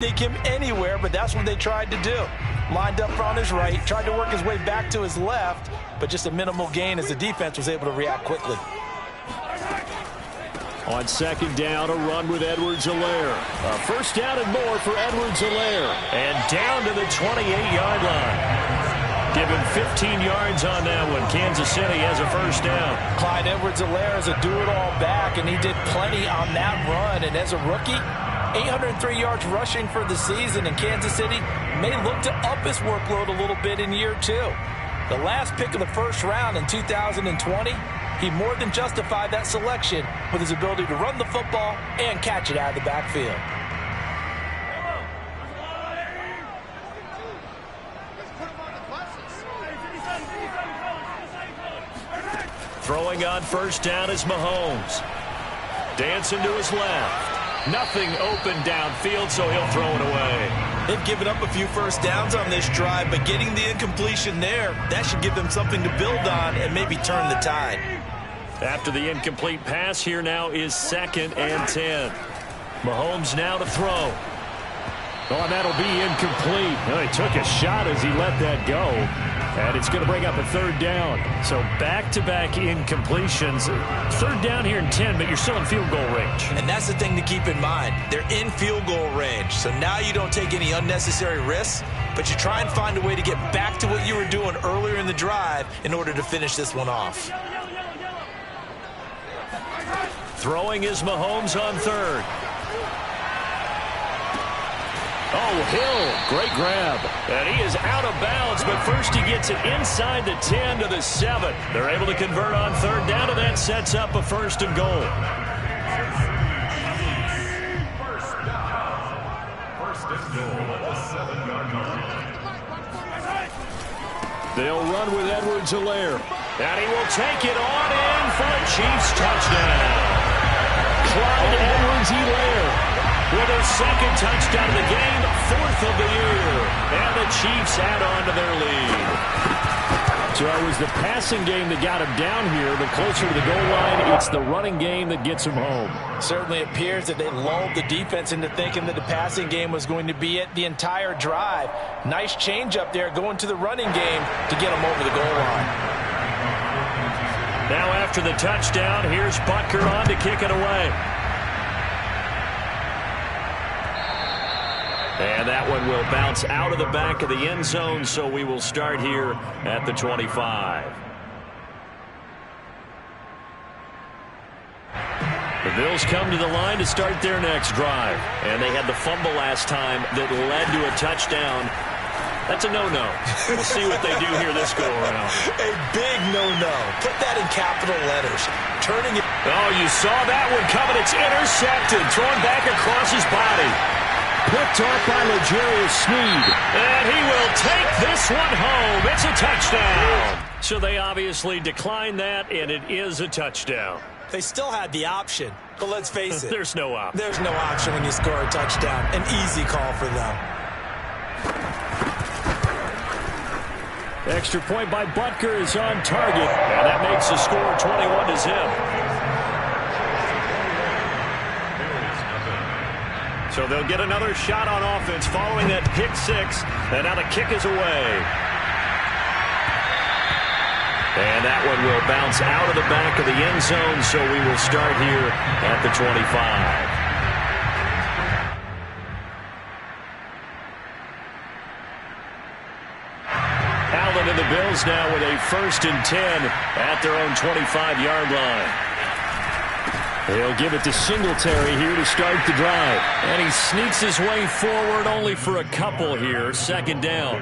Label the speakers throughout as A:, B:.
A: Take him anywhere, but that's what they tried to do. Lined up on his right, tried to work his way back to his left, but just a minimal gain as the defense was able to react quickly.
B: On second down, a run with Edwards-Helaire. A first down and more for Edwards-Helaire. And down to the 28-yard line. Give him 15 yards on that one. Kansas City has a first down.
A: Clyde Edwards-Helaire is a do-it-all back, and he did plenty on that run. And as a rookie, 803 yards rushing for the season, and Kansas City may look to up his workload a little bit in year two. The last pick of the first round in 2020, he more than justified that selection with his ability to run the football and catch it out of the backfield.
B: Throwing on first down is Mahomes. Dancing to his left. Nothing open downfield, so he'll throw it away.
A: They've given up a few first downs on this drive, but getting the incompletion there, that should give them something to build on and maybe turn the tide.
B: After the incomplete pass, here now is 2nd and 10. Mahomes now to throw. Oh, and that'll be incomplete. Well, he took a shot as he let that go. And it's going to bring up a 3rd down. So back-to-back incompletions. 3rd down here in 10, but you're still in field goal range.
A: And that's the thing to keep in mind. They're in field goal range. So now you don't take any unnecessary risks, but you try and find a way to get back to what you were doing earlier in the drive in order to finish this one off.
B: Throwing is Mahomes on 3rd. Oh, Hill, great grab. And he is out of bounds, but first he gets it inside the 10 to the 7. They're able to convert on 3rd down, and that sets up a 1st and goal. They'll run with Edwards-Helaire. And he will take it on in for a Chiefs touchdown. Clyde Edwards-Helaire with his 2nd touchdown of the game, 4th of the year. And the Chiefs add on to their lead. So it was the passing game that got him down here, but closer to the goal line, it's the running game that gets him home.
A: Certainly appears that they lulled the defense into thinking that the passing game was going to be it the entire drive. Nice change up there going to the running game to get him over the goal line.
B: Now after the touchdown, here's Butker on to kick it away. And that one will bounce out of the back of the end zone, so we will start here at the 25. The Bills come to the line to start their next drive. And they had the fumble last time that led to a touchdown. That's a no-no. We'll see what they do here this go-around.
A: A big no-no. Put that in capital letters. Turning it.
B: Oh, you saw that one coming. It's intercepted. Thrown back across his body. Picked off by L'Jarius Sneed. And he will take this one home. It's a touchdown. So they obviously declined that, and it is a touchdown.
A: They still had the option, but let's face it.
B: There's no option.
A: There's no option when you score a touchdown. An easy call for them.
B: Extra point by Butker is on target. And that makes the score 21 to zip. So they'll get another shot on offense following that pick 6. And now the kick is away. And that one will bounce out of the back of the end zone, so we will start here at the 25. Allen and the Bills now with a 1st and 10 at their own 25-yard line. They'll give it to Singletary here to start the drive. And he sneaks his way forward only for a couple here. 2nd down.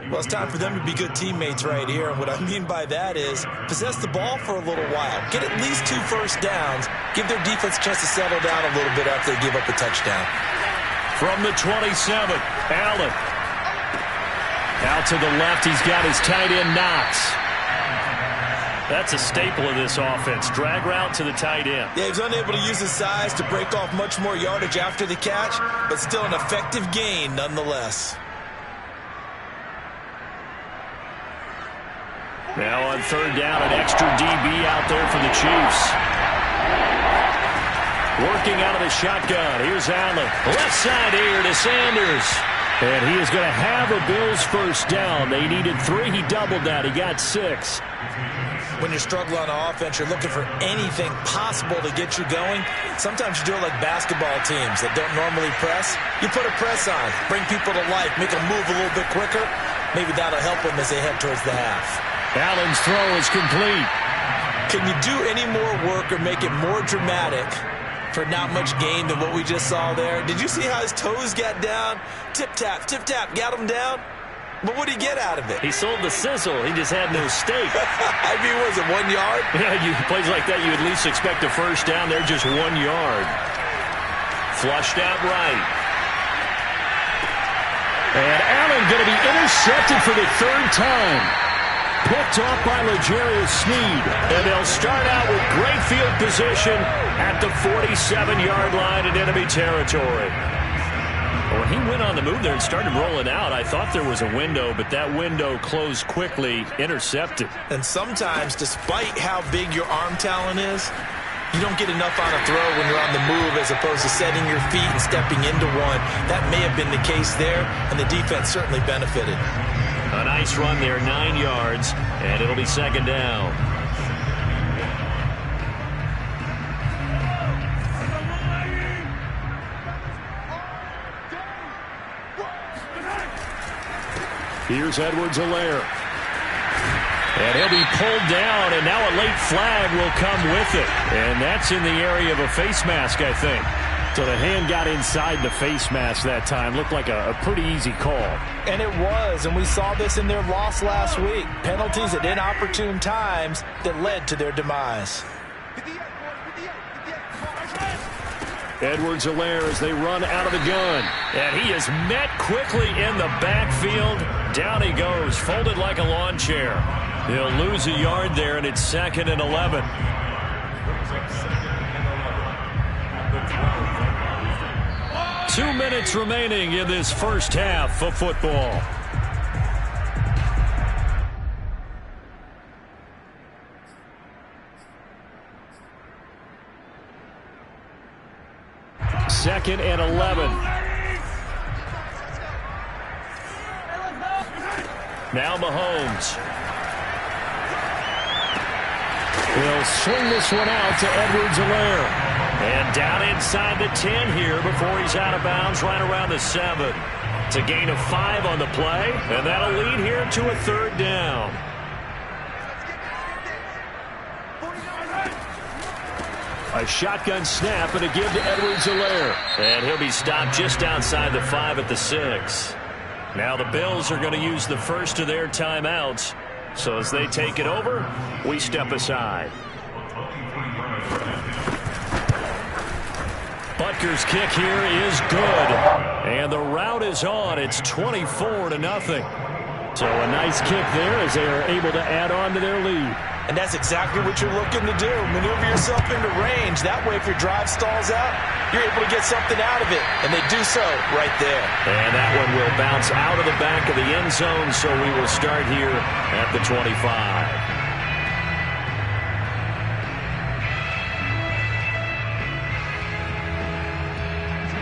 A: Well, it's time for them to be good teammates right here. And what I mean by that is possess the ball for a little while. Get at least 2 first downs. Give their defense a chance to settle down a little bit after they give up a touchdown.
B: From the 27, Allen. Out to the left, he's got his tight end, Knox. That's a staple of this offense. Drag route to the tight end.
A: Yeah, he's unable to use his size to break off much more yardage after the catch, but still an effective gain nonetheless.
B: Now on 3rd down, an extra DB out there for the Chiefs. Working out of the shotgun. Here's Allen. Left side here to Sanders. And he is going to have a Bills first down. They needed 3. He doubled that. He got 6.
A: When you're struggling on offense, you're looking for anything possible to get you going. Sometimes you do it like basketball teams that don't normally press. You put a press on, bring people to life, make them move a little bit quicker. Maybe that'll help them as they head towards the half.
B: Allen's throw is complete.
A: Can you do any more work or make it more dramatic for not much gain than what we just saw there? Did you see how his toes got down? Tip-tap, got him down. But what did he get out of it?
B: He sold the sizzle. He just had no steak.
A: I mean, was it 1 yard?
B: Yeah, plays like that, you at least expect a first down. They're just 1 yard. Flushed out right. And Allen going to be intercepted for the 3rd time. Picked off by L'Jarius Sneed. And they'll start out with great field position at the 47-yard line in enemy territory. When he went on the move there and started rolling out, I thought there was a window, but that window closed quickly, intercepted.
A: And sometimes, despite how big your arm talent is, you don't get enough on a throw when you're on the move as opposed to setting your feet and stepping into one. That may have been the case there, and the defense certainly benefited.
B: A nice run there, 9 yards, and it'll be 2nd down. Here's Edwards-Helaire. And he'll be pulled down, and now a late flag will come with it. And that's in the area of a face mask, I think. So the hand got inside the face mask that time. Looked like a pretty easy call.
A: And it was, and we saw this in their loss last week. Penalties at inopportune times that led to their demise.
B: Edwards-Helaire as they run out of the gun. And he is met quickly in the backfield. Down he goes, folded like a lawn chair. He'll lose a yard there, and it's 2nd and 11. Two minutes remaining in this first half of football. Second and 11. Now Mahomes. He'll swing this one out to Edwards-Helaire. And down inside the 10 here before he's out of bounds right around the 7. It's a gain of 5 on the play, and that'll lead here to a 3rd down. A shotgun snap and a give to Edwards-Helaire. And he'll be stopped just outside the 5 at the 6. Now the Bills are going to use the first of their timeouts. So as they take it over, we step aside. Butker's kick here is good. And the route is on. It's 24-0. So a nice kick there as they are able to add on to their lead.
A: And that's exactly what you're looking to do. Maneuver yourself into range. That way, if your drive stalls out, you're able to get something out of it. And they do so right there.
B: And that one will bounce out of the back of the end zone, so we will start here at the 25.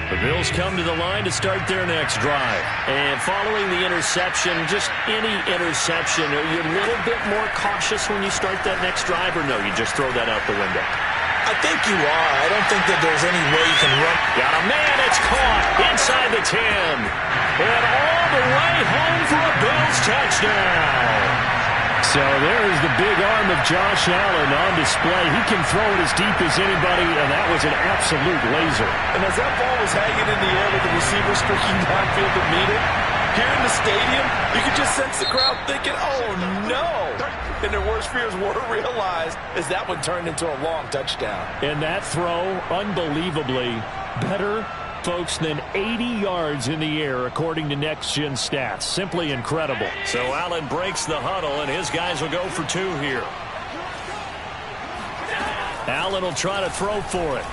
B: The Bills come to the line to start their next drive. And following the interception, just any interception, are you a little bit more cautious when you start that next drive, or no, you just throw that out the window?
A: I think you are. I don't think that there's any way you can run.
B: Got a man, it's caught inside the 10. And all the way home for a Bills touchdown. So there's the big arm of Josh Allen on display. He can throw it as deep as anybody, and that was an absolute laser.
A: And as that ball was hanging in the air with the receiver streaking downfield to meet it, here in the stadium, you could just sense the crowd thinking, oh, no. And their worst fears were realized as that one turned into a long touchdown.
B: And that throw, unbelievably better, folks, than 80 yards in the air, according to Next Gen Stats. Simply incredible. So Allen breaks the huddle, and his guys will go for 2 here. Allen will try to throw for it.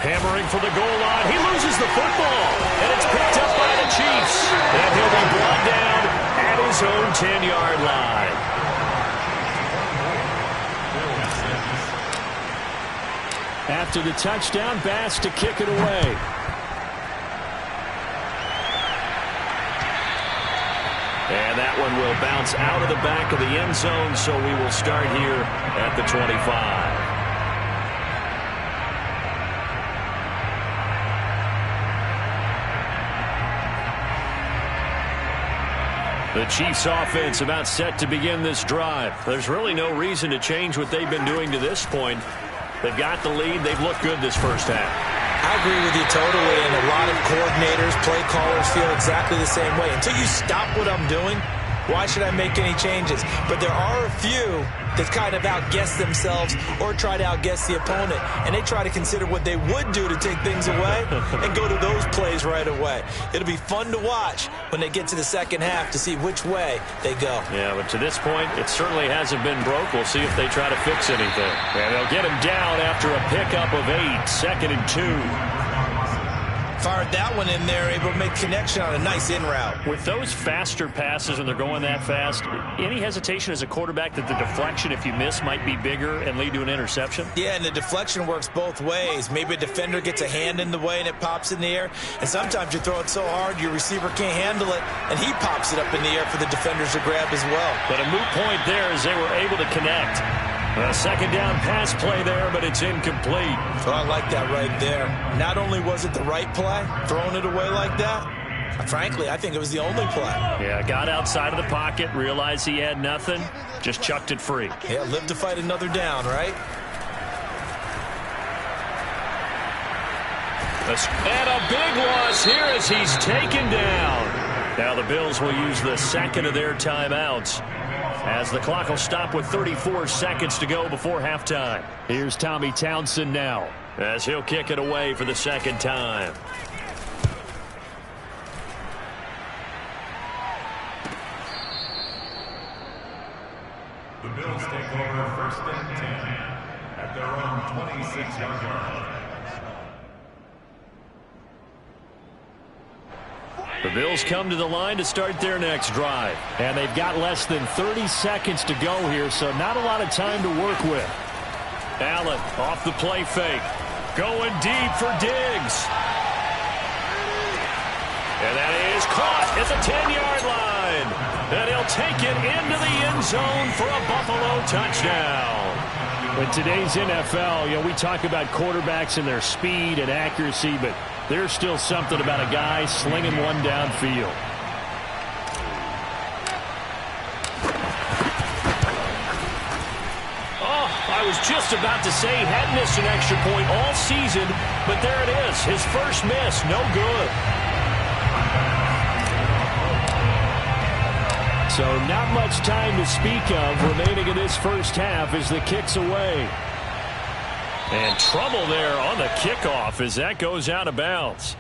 B: Hammering for the goal line. He loses the football, and it's picked up by the Chiefs. And he'll be brought down at his own 10-yard line. After the touchdown, Bass to kick it away. And that one will bounce out of the back of the end zone, so we will start here at the 25. The Chiefs offense about set to begin this drive. There's really no reason to change what they've been doing to this point. They've got the lead. They've looked good this first half.
A: I agree with you totally, and a lot of coordinators, play callers feel exactly the same way. Until you stop what I'm doing, why should I make any changes? But there are a few that kind of outguess themselves or try to outguess the opponent, and they try to consider what they would do to take things away and go to those plays right away. It'll be fun to watch when they get to the second half to see which way they go. Yeah, but to this point, it certainly hasn't been broke. We'll see if they try to fix anything.
B: And they'll get him down after a pickup of 8, 2nd and 2.
A: Fired that one in there, able to make connection on a nice in route.
B: With those faster passes when they're going that fast, any hesitation as a quarterback that the deflection, if you miss, might be bigger and lead to an interception?
A: Yeah, and the deflection works both ways. Maybe a defender gets a hand in the way and it pops in the air, and sometimes you throw it so hard your receiver can't handle it, and he pops it up in the air for the defenders to grab as well.
B: But a moot point there as they were able to connect. A second down pass play there, but it's incomplete.
A: Oh, I like that right there. Not only was it the right play, throwing it away like that, frankly, I think it was the only play.
B: Yeah, got outside of the pocket, realized he had nothing, just chucked it free.
A: Yeah, live to fight another down, right?
B: And a big loss here as he's taken down. Now the Bills will use the second of their timeouts, as the clock will stop with 34 seconds to go before halftime. Here's Tommy Townsend now, as he'll kick it away for the second time.
C: The Bills take over 1st and 10 at their own 26-yard line.
B: The Bills come to the line to start their next drive. And they've got less than 30 seconds to go here, so not a lot of time to work with. Allen off the play fake. Going deep for Diggs. And that is caught at the 10-yard line. And he'll take it into the end zone for a Buffalo touchdown. In today's NFL, we talk about quarterbacks and their speed and accuracy, but there's still something about a guy slinging one downfield. Oh, I was just about to say he had missed an extra point all season, but there it is. His first miss, no good. So not much time to speak of remaining in this first half as the kick's away. And trouble there on the kickoff as that goes out of bounds.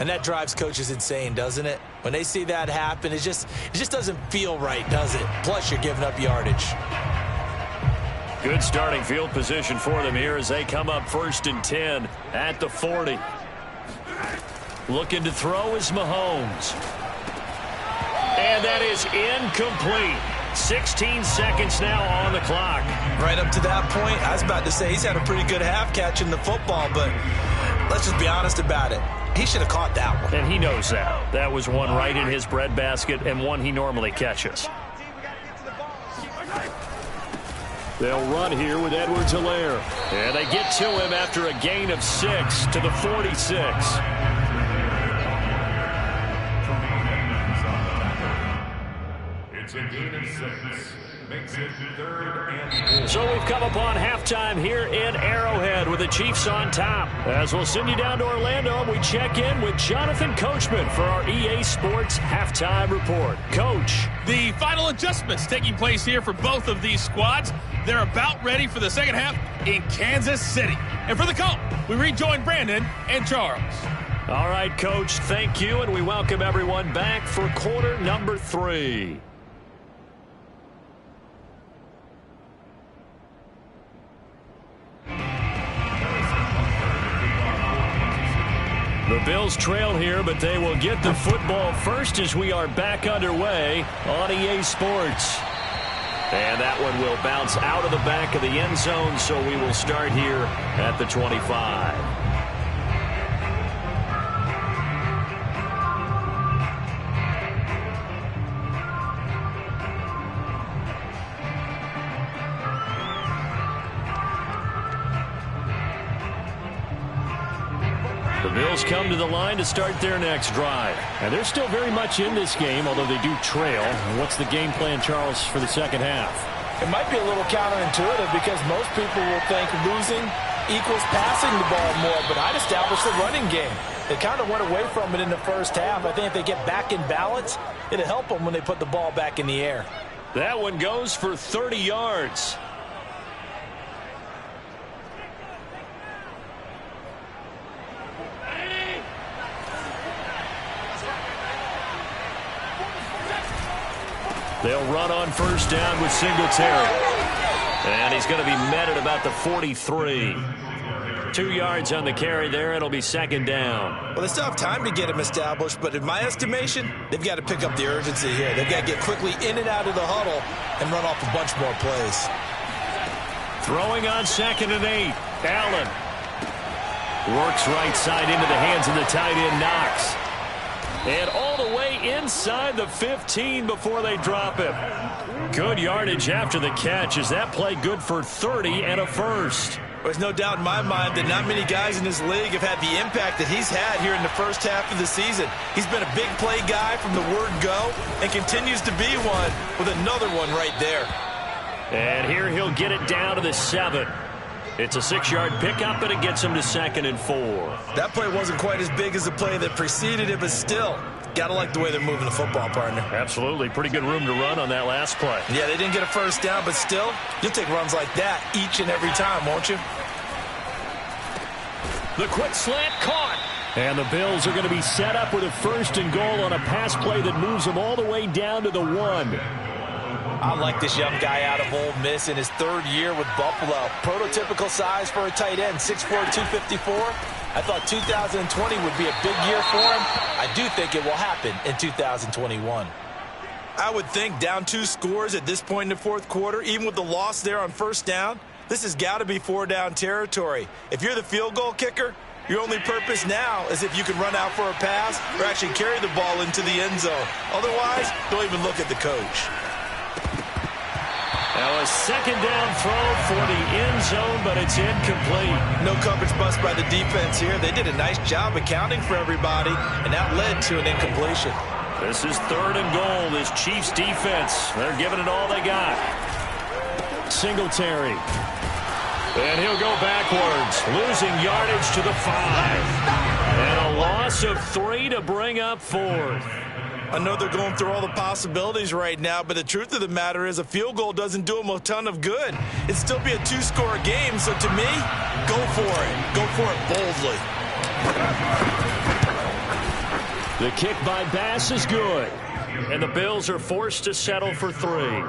A: And that drives coaches insane, doesn't it? When they see that happen, it just doesn't feel right, does it? Plus, you're giving up yardage.
B: Good starting field position for them here as they come up 1st and 10 at the 40. Looking to throw is Mahomes. And that is incomplete. 16 seconds now on the clock.
A: Right up to that point, I was about to say he's had a pretty good half catching the football, but let's just be honest about it. He should have caught that one.
B: And he knows that. That was one right in his breadbasket and one he normally catches. They'll run here with Edwards-Helaire. And they get to him after a gain of 6 to the 46.
C: It's a gain of 6. Makes it 3rd and 4.
B: So we've come upon halftime here in Arrowhead with the Chiefs on top. As we'll send you down to Orlando, we check in with Jonathan Coachman for our EA Sports Halftime Report. Coach.
D: The final adjustments taking place here for both of these squads. They're about ready for the second half in Kansas City. And for the call, we rejoin Brandon and Charles.
B: All right, Coach, thank you, and we welcome everyone back for quarter number 3. The Bills trail here, but they will get the football first as we are back underway on EA Sports. And that one will bounce out of the back of the end zone, so we will start here at the 25. The Bills come to the line to start their next drive. And they're still very much in this game, although they do trail. What's the game plan, Charles, for the second half?
A: It might be a little counterintuitive because most people will think losing equals passing the ball more, but I'd establish the running game. They kind of went away from it in the first half. I think if they get back in balance, it'll help them when they put the ball back in the air.
B: That one goes for 30 yards. They'll run on first down with Singletary. And he's going to be met at about the 43. 2 yards on the carry there. It'll be second down.
A: Well, they still have time to get him established, but in my estimation, they've got to pick up the urgency here. They've got to get quickly in and out of the huddle and run off a bunch more plays.
B: Throwing on 2nd and 8. Allen works right side into the hands of the tight end, Knox. And all the way inside the 15 before they drop him. Good yardage after the catch. Is that play good for 30 and a first?
A: There's no doubt in my mind that not many guys in this league have had the impact that he's had here in the first half of the season. He's been a big play guy from the word go and continues to be one with another one right there.
B: And here he'll get it down to the 7. It's a 6-yard pickup, and it gets him to 2nd and 4.
A: That play wasn't quite as big as the play that preceded it, but still, got to like the way they're moving the football, partner.
B: Absolutely. Pretty good room to run on that last play.
A: Yeah, they didn't get a first down, but still, you'll take runs like that each and every time, won't you?
B: The quick slant caught. And the Bills are going to be set up with a 1st and goal on a pass play that moves them all the way down to the 1.
A: I like this young guy out of Ole Miss in his 3rd year with Buffalo. Prototypical size for a tight end, 6'4", 254. I thought 2020 would be a big year for him. I do think it will happen in 2021. I would think down 2 scores at this point in the 4th quarter, even with the loss there on first down, this has got to be 4-down territory. If you're the field goal kicker, your only purpose now is if you can run out for a pass or actually carry the ball into the end zone. Otherwise, don't even look at the coach.
B: Now a 2nd down throw for the end zone, but it's incomplete.
A: No coverage bust by the defense here. They did a nice job accounting for everybody, and that led to an incompletion.
B: This is 3rd and goal. This Chiefs defense, they're giving it all they got. Singletary. And he'll go backwards, losing yardage to the 5. And a loss of 3 to bring up 4th.
A: I know they're going through all the possibilities right now, but the truth of the matter is a field goal doesn't do them a ton of good. It'd still be a 2-score game, so to me, go for it. Go for it boldly.
B: The kick by Bass is good. And the Bills are forced to settle for 3.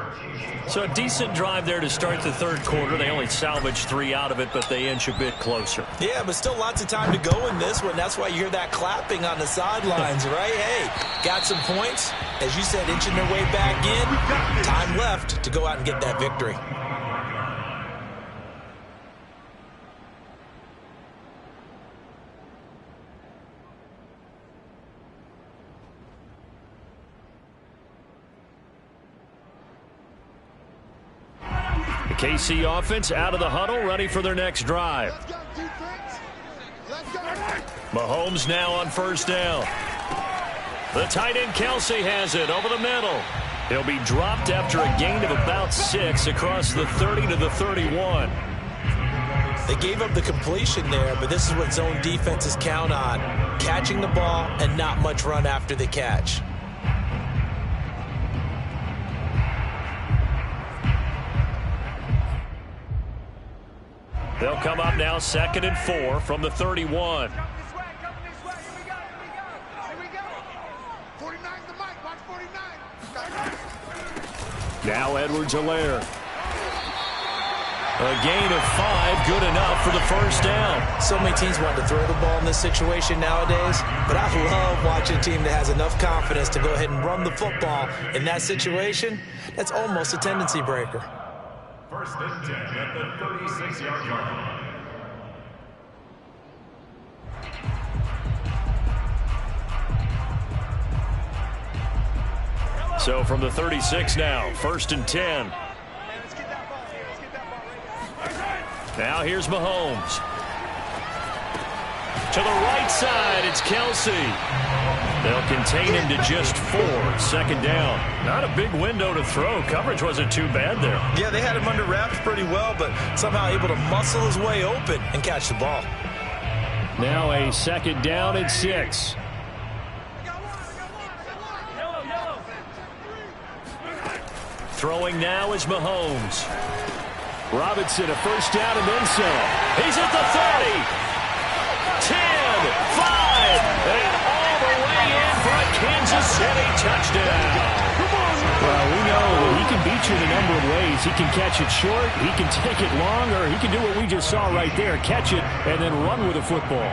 B: So a decent drive there to start the 3rd quarter. They only salvaged 3 out of it, but they inch a bit closer.
A: Yeah, but still lots of time to go in this one. That's why you hear that clapping on the sidelines, right? Hey, got some points. As you said, inching their way back in. Time left to go out and get that victory.
B: The KC offense out of the huddle, ready for their next drive. Mahomes now on first down. The tight end Kelsey has it over the middle. He'll be dropped after a gain of about 6 across the 30 to the 31.
A: They gave up the completion there, but this is what zone defenses count on. Catching the ball and not much run after the catch.
B: They'll come up now 2nd and 4 from the 31. Now Edwards-Helaire. A gain of 5, good enough for the first down.
A: So many teams want to throw the ball in this situation nowadays, but I love watching a team that has enough confidence to go ahead and run the football in that situation. That's almost a tendency breaker.
C: First and 10 at the 36-yard line.
B: So from the 36 now, first and 10. Now here's Mahomes. To the right side, it's Kelsey. They'll contain him to just 4, second down. Not a big window to throw. Coverage wasn't too bad there.
A: Yeah, they had him under wraps pretty well, but somehow able to muscle his way open and catch the ball.
B: Now a second down and 6. Throwing now is Mahomes. Robinson, a first down and then some. He's at the 30. 10, 5, and all the way in for a Kansas City touchdown.
E: Well, we know that he can beat you in a number of ways. He can catch it short, he can take it long, or he can do what we just saw right there, catch it and then run with the football.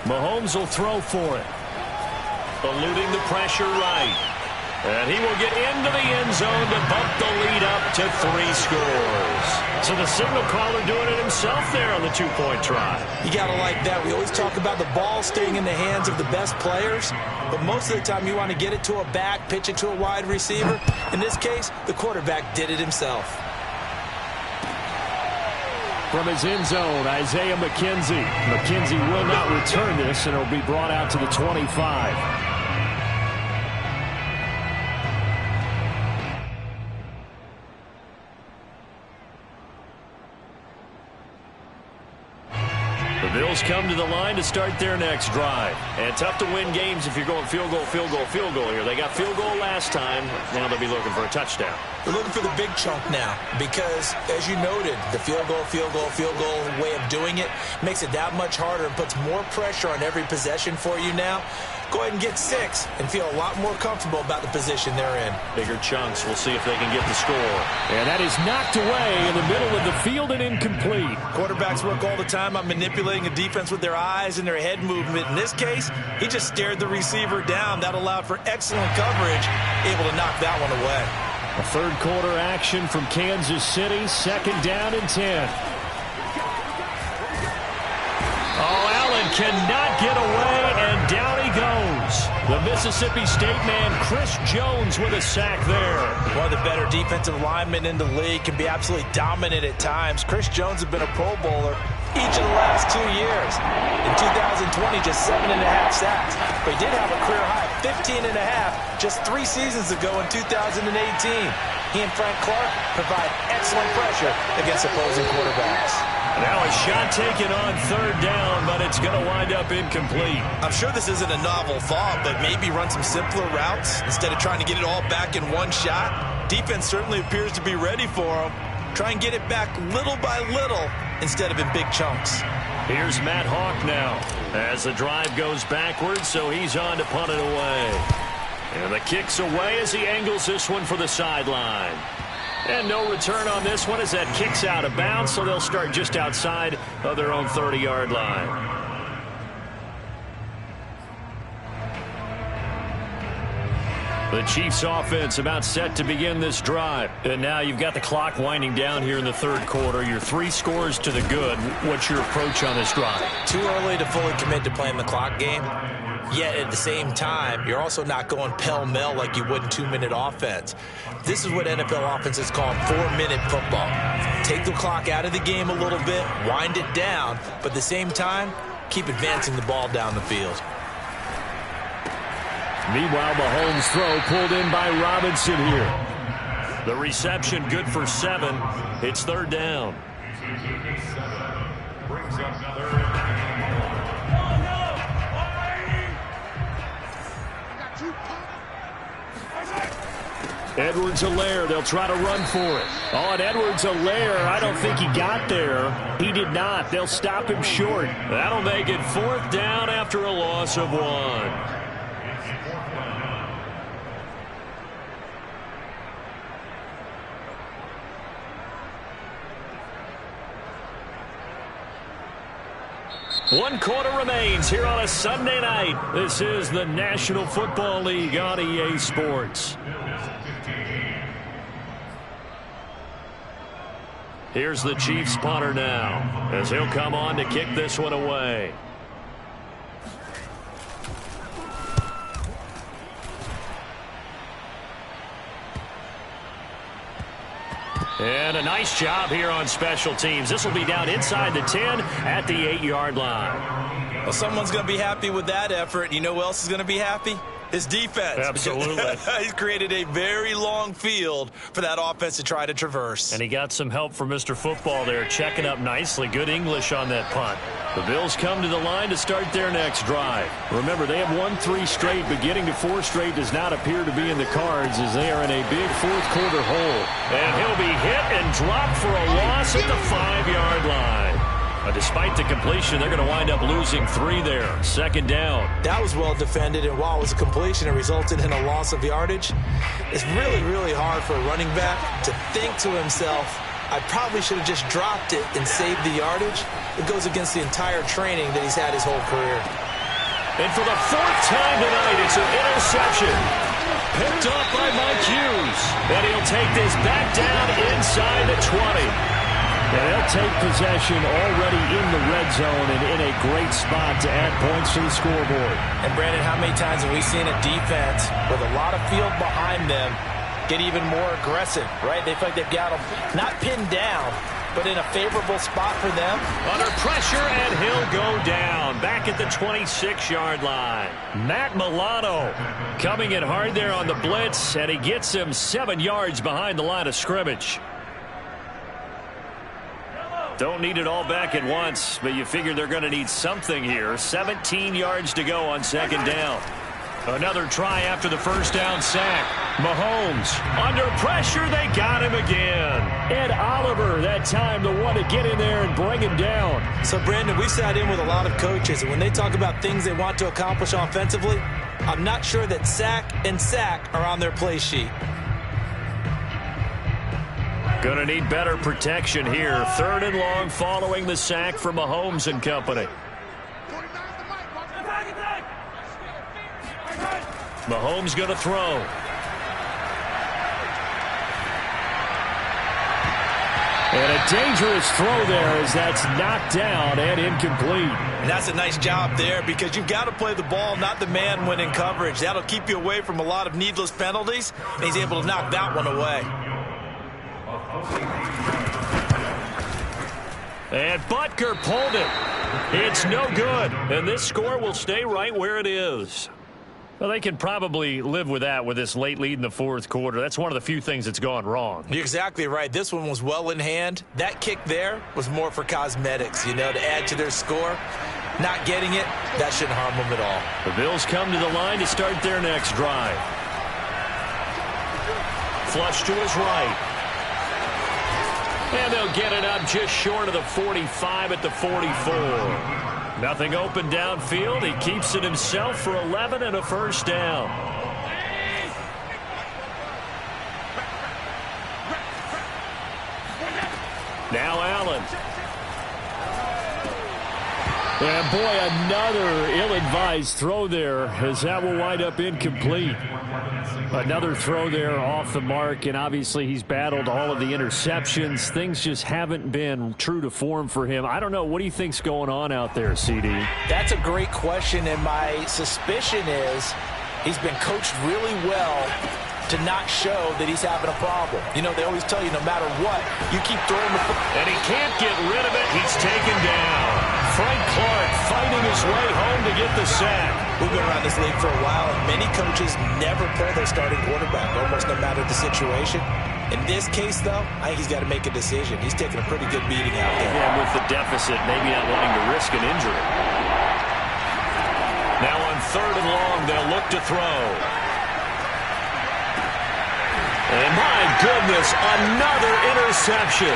B: Mahomes will throw for it. Eluding the pressure right. And he will get into the end zone to bump the lead up to 3 scores. So the signal caller doing it himself there on the 2-point try.
A: You got to like that. We always talk about the ball staying in the hands of the best players, but most of the time you want to get it to a back, pitch it to a wide receiver. In this case, the quarterback did it himself.
E: From his end zone, Isaiah McKenzie. McKenzie will not return this, and it'll be brought out to the 25.
B: Bills come to the line to start their next drive. And tough to win games if you're going field goal, field goal, field goal here. They got field goal last time. Now they'll be looking for a touchdown.
A: They're looking for the big chunk now because, as you noted, the field goal way of doing it makes it that much harder and puts more pressure on every possession for you now. Go ahead and get 6 and feel a lot more comfortable about the position they're in.
B: Bigger chunks. We'll see if they can get the score.
E: And that is knocked away in the middle of the field and incomplete.
A: Quarterbacks work all the time on manipulating a defense with their eyes and their head movement. In this case, he just stared the receiver down. That allowed for excellent coverage, able to knock that one away.
E: A third quarter action from Kansas City, second down and 10.
B: Oh, Allen cannot get away, and down he goes. The Mississippi State man, Chris Jones, with a sack there.
A: One of the better defensive linemen in the league, can be absolutely dominant at times. Chris Jones has been a Pro Bowler each of the last 2 years. In 2020, just 7.5 sacks. But he did have a career high of 15.5 just 3 seasons ago in 2018. He and Frank Clark provide excellent pressure against opposing quarterbacks.
B: Now a shot taken on third down, but it's going to wind up incomplete.
A: I'm sure this isn't a novel thought, but maybe run some simpler routes instead of trying to get it all back in one shot. Defense certainly appears to be ready for him. Try and get it back little by little instead of in big chunks.
B: Here's Matt Hawk now as the drive goes backwards, so he's on to punt it away. And the kick's away as he angles this one for the sideline. And no return on this one as that kick's out of bounds, so they'll start just outside of their own 30-yard line. The Chiefs offense about set to begin this drive. And now you've got the clock winding down here in the third quarter. You're 3 scores to the good. What's your approach on this drive?
A: Too early to fully commit to playing the clock game. Yet at the same time, you're also not going pell-mell like you would in 2-minute offense. This is what NFL offenses call 4-minute football. Take the clock out of the game a little bit, wind it down, but at the same time, keep advancing the ball down the field.
E: Meanwhile, Mahomes' throw pulled in by Robinson here.
B: The reception good for 7. It's third down.
C: Brings up third.
E: Edwards-Helaire, they'll try to run for it. Oh, and Edwards-Helaire, I don't think he got there. He did not. They'll stop him short.
B: That'll make it fourth down after a loss of 1.
E: 1 quarter remains here on a Sunday night. This is the National Football League on EA Sports. Here's the Chiefs punter now, as he'll come on to kick this one away. And a nice job here on special teams. This will be down inside the 10 at the 8-yard line.
A: Well, someone's going to be happy with that effort. You know who else is going to be happy? His defense.
E: Absolutely.
A: He's created a very long field for that offense to try to traverse.
E: And he got some help from Mr. Football there, checking up nicely. Good English on that punt. The Bills come to the line to start their next drive. Remember, they have won 3 straight, but getting to 4 straight does not appear to be in the cards as they are in a big fourth-quarter hole. And he'll be hit and dropped for a loss at the 5-yard line. Despite the completion, they're going to wind up losing 3 there. 2nd down.
A: That was well defended, and while it was a completion, it resulted in a loss of yardage. It's really, really hard for a running back to think to himself, I probably should have just dropped it and saved the yardage. It goes against the entire training that he's had his whole career.
E: And for the 4th time tonight, it's an interception. Picked up by Mike Hughes. And he'll take this back down inside the 20. And they'll take possession already in the red zone and in a great spot to add points to the scoreboard.
A: And, Brandon, how many times have we seen a defense with a lot of field behind them get even more aggressive, right? They feel like they've got them not pinned down, but in a favorable spot for them.
E: Under pressure, and he'll go down back at the 26-yard line. Matt Milano coming in hard there on the blitz, and he gets him 7 yards behind the line of scrimmage. Don't need it all back at once, but you figure they're going to need something here. 17 yards to go on 2nd down. Another try after the 1st down sack. Mahomes under pressure. They got him again. Ed Oliver that time the one to get in there and bring him down.
A: So, Brandon, we've sat in with a lot of coaches, and when they talk about things they want to accomplish offensively, I'm not sure that sack and sack are on their play sheet.
E: Going to need better protection here. 3rd and long following the sack from Mahomes and company. Mahomes going to throw. And a dangerous throw there as that's knocked down and incomplete.
A: And that's a nice job there because you've got to play the ball, not the man when in coverage. That'll keep you away from a lot of needless penalties, and he's able to knock that one away.
E: And Butker pulled it. It's no good. And this score will stay right where it is. Well, they can probably live with that with this late lead in the 4th quarter. That's one of the few things that's gone wrong.
A: You're exactly right. This one was well in hand. That kick there was more for cosmetics, you know, to add to their score. Not getting it, that shouldn't harm them at all.
E: The Bills come to the line to start their next drive. Flush to his right. And they'll get it up just short of the 45 at the 44. Nothing open downfield. He keeps it himself for 11 and a 1st down. Now Allen. And boy, another ill-advised throw there as that will wind up incomplete. Another throw there off the mark, and obviously he's battled all of the interceptions. Things just haven't been true to form for him. I don't know. What do you think's going on out there, CD?
A: That's a great question, and my suspicion is he's been coached really well to not show that he's having a problem. You know, they always tell you no matter what, you keep throwing the football.
E: And he can't get rid of it. He's taken down. Frank Clark fighting his way home to get the sack.
A: We've been around this league for a while, and many coaches never pull their starting quarterback, almost no matter the situation. In this case, though, I think he's got to make a decision. He's taking a pretty good beating out there.
E: Yeah, with the deficit, maybe not wanting to risk an injury. Now on 3rd and long, they'll look to throw. And my goodness, another interception.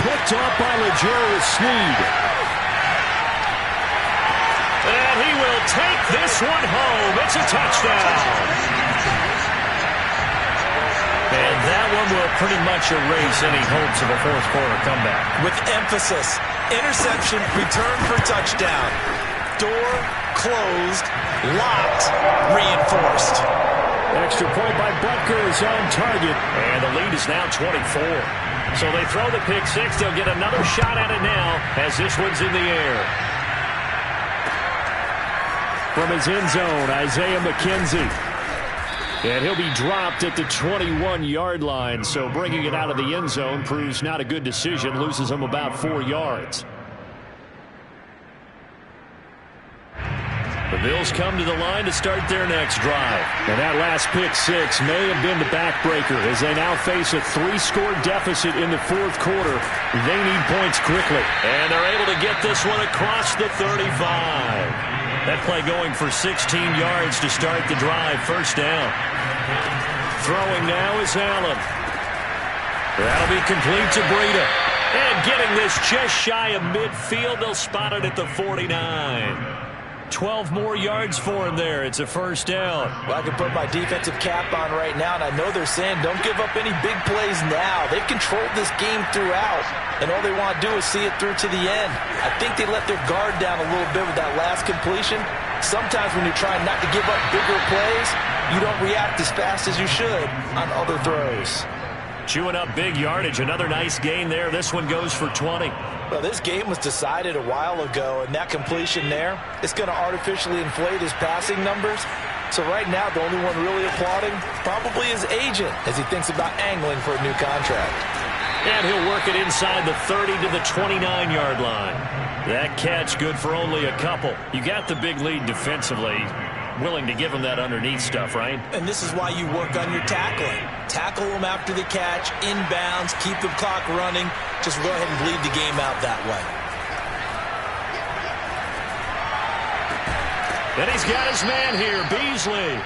E: Picked up by L'Jarius Sneed. And he will take this one home. It's a touchdown. And That one will pretty much erase any hopes of a fourth quarter comeback.
A: With emphasis, interception, return for touchdown. Door closed, locked, reinforced.
E: Extra point by Butker is on target, and the lead is now 24. So they throw the pick six. They'll get another shot at it now as this one's in the air. From his end zone, Isaiah McKenzie. And he'll be dropped at the 21-yard line, so bringing it out of the end zone proves not a good decision, loses him about 4 yards. The Bills come to the line to start their next drive. And that last pick six may have been the backbreaker as they now face a 3-score deficit in the fourth quarter. They need points quickly. And they're able to get this one across the 35. That play going for 16 yards to start the drive. First down. Throwing now is Allen. That'll be complete to Breida. And getting this just shy of midfield. They'll spot it at the 49. 12 more yards for him there. It's a first down.
A: Well, I can put my defensive cap on right now, and I know they're saying don't give up any big plays now. They've controlled this game throughout, and all they want to do is see it through to the end. I think they let their guard down a little bit with that last completion. Sometimes when you're trying not to give up bigger plays, you don't react as fast as you should on other throws.
E: Chewing up big yardage. Another nice gain there. This one goes for 20.
A: Well, this game was decided a while ago, and that completion there, it's going to artificially inflate his passing numbers. So right now, the only one really applauding probably his agent as he thinks about angling for a new contract.
E: And he'll work it inside the 30 to the 29-yard line. That catch good for only a couple. You got the big lead defensively. Willing to give him that underneath stuff, right?
A: And this is why you work on your tackling. Tackle them after the catch, inbounds, keep the clock running. Just go ahead and bleed the game out that way.
E: And he's got his man here, Beasley.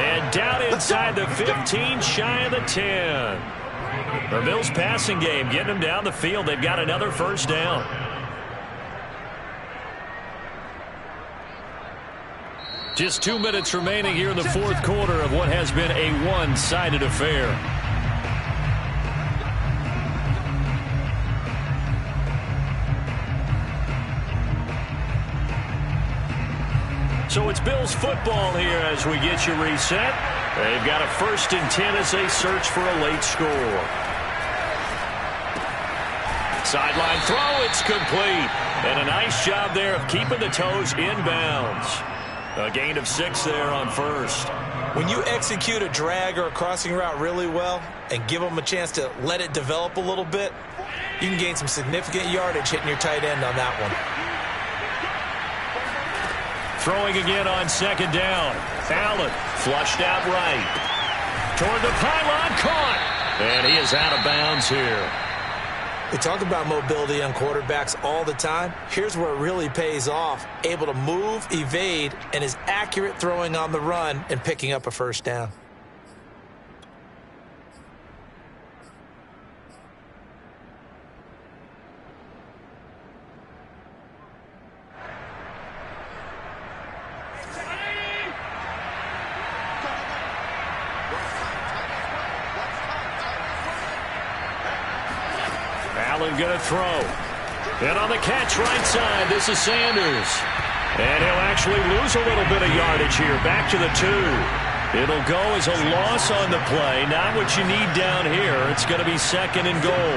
E: And down inside the 15, shy of the 10. The Bills passing game, getting them down the field. They've got another first down. Just 2 minutes remaining here in the fourth quarter of what has been a one-sided affair. So it's Bills football here as we get you reset. They've got a 1st and 10 as they search for a late score. Sideline throw, it's complete. And a nice job there of keeping the toes inbounds. A gain of 6 there on first.
A: When you execute a drag or a crossing route really well and give them a chance to let it develop a little bit, you can gain some significant yardage hitting your tight end on that one.
E: Throwing again on second down. Allen flushed out right. Toward the pylon, caught. And he is out of bounds here.
A: We talk about mobility on quarterbacks all the time. Here's where it really pays off. Able to move, evade, and is accurate throwing on the run and picking up a first down.
E: Allen going to throw. And on the catch right side, this is Sanders. And he'll actually lose a little bit of yardage here. Back to the 2. It'll go as a loss on the play. Not what you need down here. It's going to be 2nd and goal.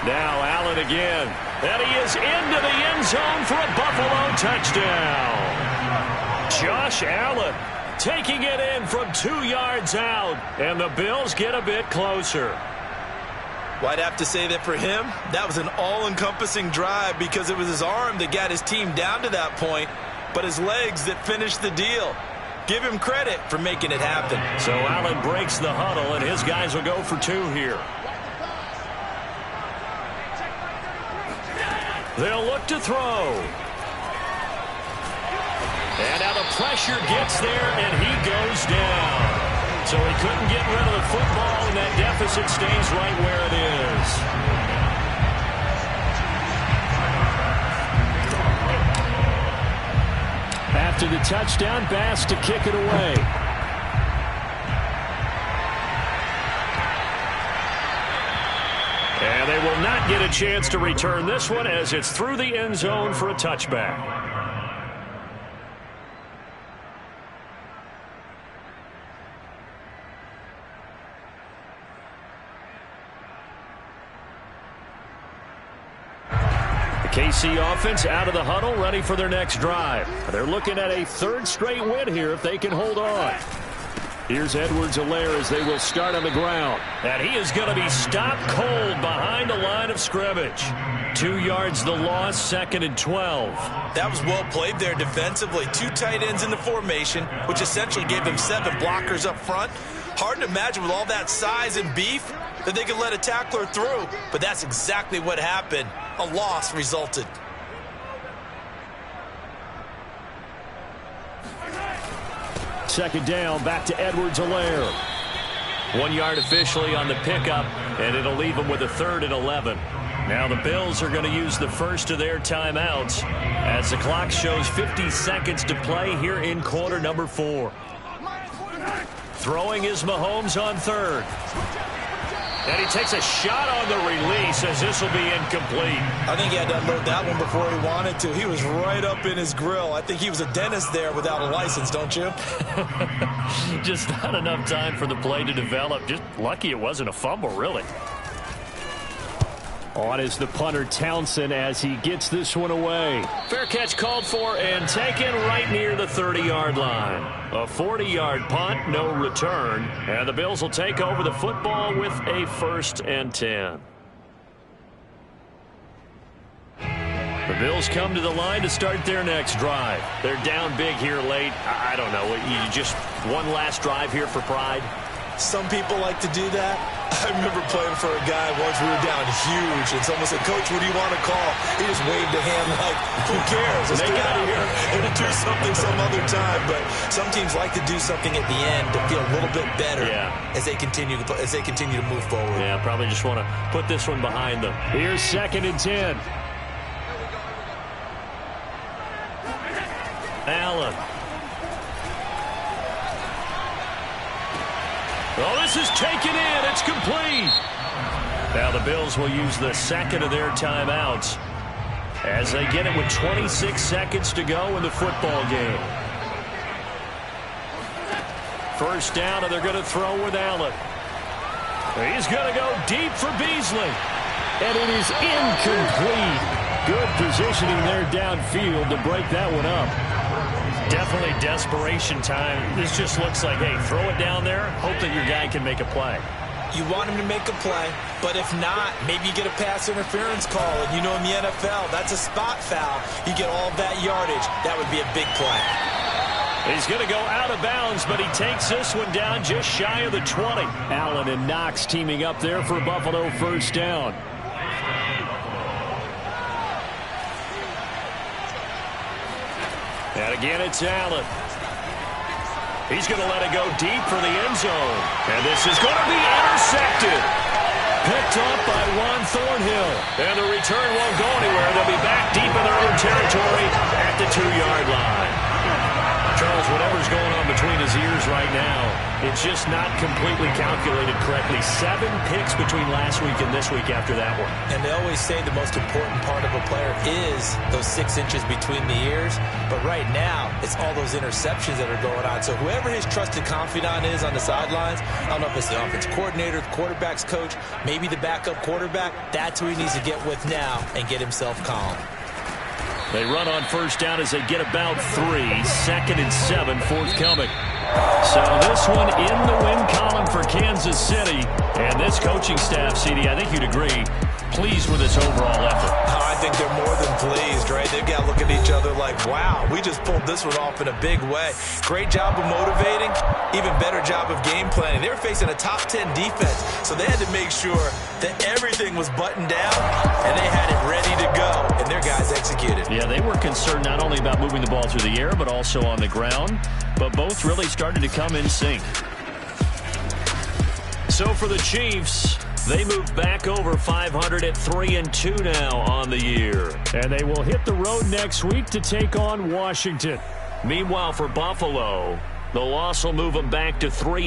E: Now Allen again. And he is into the end zone for a Buffalo touchdown. Josh Allen taking it in from 2 yards out. And the Bills get a bit closer.
A: Well, I'd have to say that for him, that was an all-encompassing drive because it was his arm that got his team down to that point, but his legs that finished the deal. Give him credit for making it happen.
E: So Allen breaks the huddle, and his guys will go for 2 here. They'll look to throw. And now the pressure gets there, and he goes down. So he couldn't get rid of the football, and that deficit stays right where it is. After the touchdown, Bass to kick it away. not get a chance to return this one as it's through the end zone for a touchback. KC offense out of the huddle, ready for their next drive. They're looking at a third straight win here if they can hold on. Here's Edwards-Helaire as they will start on the ground. And he is going to be stopped cold behind the line of scrimmage. 2 yards the loss, 2nd and 12.
A: That was well played there defensively. 2 tight ends in the formation, which essentially gave them 7 blockers up front. Hard to imagine with all that size and beef that they could let a tackler through, but that's exactly what happened. A loss resulted.
E: Second down, back to Edwards-Helaire. 1 yard officially on the pickup, and it'll leave them with a 3rd and 11. Now the Bills are going to use the first of their timeouts as the clock shows 50 seconds to play here in quarter number 4. Throwing is Mahomes on 3rd. And he takes a shot on the release as this will be incomplete.
A: I think he had to unload that one before he wanted to. He was right up in his grill. I think he was a dentist there without a license, don't you?
E: Just not enough time for the play to develop. Just lucky it wasn't a fumble, really. On is the punter Townsend as he gets this one away. Fair catch called for and taken right near the 30-yard line. A 40-yard punt, no return. And the Bills will take over the football with a 1st and 10. The Bills come to the line to start their next drive. They're down big here late. I don't know. You just one last drive here for pride?
A: Some people like to do that. I remember playing for a guy once. We were down huge, and someone said, "Coach, what do you want to call?" He just waved a hand like, "Who cares? Let's get out of here and do something some other time." But some teams like to do something at the end to feel a little bit better as they continue to move forward.
E: Yeah, probably just want to put this one behind them. Here's 2nd and 10. Allen. Oh, this is taken in. It's complete. Now the Bills will use the 2nd of their timeouts as they get it with 26 seconds to go in the football game. 1st down, and they're going to throw with Allen. He's going to go deep for Beasley. And it is incomplete. Good positioning there downfield to break that one up. Definitely desperation time. This just looks like, hey, throw it down there, hope that your guy can make a play.
A: You want him to make a play, but if not, maybe you get a pass interference call. And you know in the NFL, that's a spot foul. You get all that yardage. That would be a big play.
E: He's going to go out of bounds, but he takes this one down just shy of the 20. Allen and Knox teaming up there for Buffalo 1st down. And again, it's Allen. He's going to let it go deep for the end zone. And this is going to be intercepted. Picked up by Juan Thornhill. And the return won't go anywhere. They'll be back deep in their own territory at the 2-yard line. Charles, whatever's going on between his ears right now, it's just not completely calculated correctly. 7 picks between last week and this week after that one.
A: And they always say the most important part of a player is those 6 inches between the ears. But right now, it's all those interceptions that are going on. So whoever his trusted confidant is on the sidelines, I don't know if it's the offense coordinator, the quarterback's coach, maybe the backup quarterback, that's who he needs to get with now and get himself calm.
E: They run on 1st down as they get about 3. 2nd and 7 forthcoming. So this one in the win column for Kansas City. And this coaching staff, CD, I think you'd agree, pleased with this overall effort.
A: I think they're more than pleased, right? They've got to look at each other like, wow, we just pulled this one off in a big way. Great job of motivating, even better job of game planning. They were facing a top 10 defense, so they had to make sure that everything was buttoned down, and they had it ready to go, and their guys executed.
E: Yeah, they were concerned not only about moving the ball through the air, but also on the ground, but both really started to come in sync. So for the Chiefs, they move back over 500 at 3-2 now on the year. And they will hit the road next week to take on Washington. Meanwhile, for Buffalo, the loss will move them back to 3.